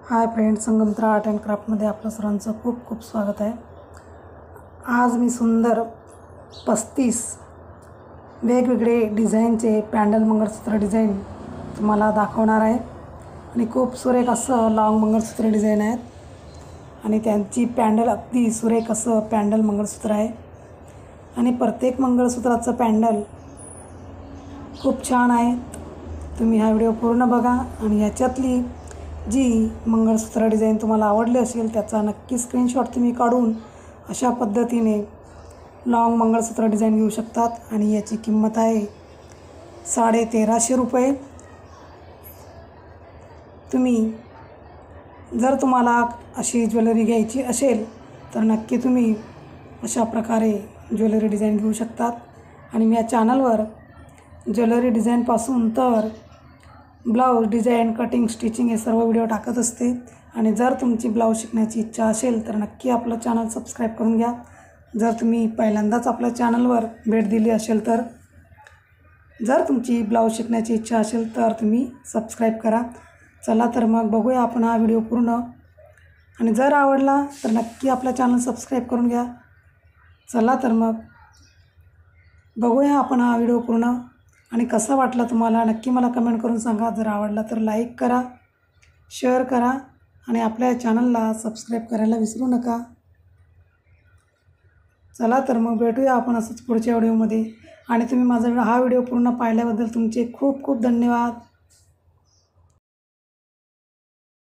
High friends, Sangamitra art and क्राफ्टमध्ये आपलं सर्वांचं खूप खूप स्वागत आहे। आज मी सुंदर 35 वेगवेगळे डिझाईनचे पॅन्डल मंगळसूत्र डिझाईन तुम्हाला दाखवणार आहे आणि खूप सुरेख असं लॉंग मंगळसूत्र डिझाईन आहेत आणि त्यांची पॅन्डल अगदी सुरेख असं पॅन्डल मंगळसूत्र आहे आणि प्रत्येक मंगळसूत्राचं पॅन्डल खूप छान आहे। तुम्ही हा व्हिडिओ पूर्ण बघा आणि याच्यातली जी मंगळसूत्र डिझाईन तुम्हाला आवडली असेल त्याचा नक्की स्क्रीनशॉट तुम्ही काढून अशा पद्धतीने लॉंग मंगळसूत्र डिझाईन घेऊ शकतात आणि याची किंमत आहे 1350 रुपये। जर तुम्हाला अशी ज्वेलरी घ्यायची असेल तर नक्की तुम्ही अशा प्रकारे ज्वेलरी डिझाईन घेऊ शकतात आणि मी या चॅनलवर ज्वेलरी डिझाईनपासून तर ब्लाऊज डिझाईन, कटिंग, स्टिचिंग हे सर्व व्हिडिओ टाकत असते आणि जर तुमची ब्लाऊज शिकण्याची इच्छा असेल तर नक्की आपलं चॅनल सबस्क्राईब करून घ्या। जर तुम्ही पहिल्यांदाच आपल्या चॅनलवर भेट दिली असेल तर जर तुमची ब्लाऊज शिकण्याची इच्छा असेल तर तुम्ही सबस्क्राईब करा। चला तर मग बघूया आपण हा व्हिडिओ पूर्ण आणि जर आवडला तर नक्की आपलं चॅनल सबस्क्राईब करून घ्या। चला तर मग बघूया आपण हा व्हिडिओ पूर्ण आणि कसा वाटला तुम्हाला नक्की मला कमेंट करून सांगा। जर आवडला तर लाईक करा, शेअर करा आणि आपल्या चॅनलला सबस्क्राईब करायला विसरू नका। चला तर मग भेटूया आपण असंच पुढच्या व्हिडिओमध्ये आणि तुम्ही माझा हा व्हिडिओ पूर्ण पाहिल्याबद्दल तुमचे खूप खूप धन्यवाद।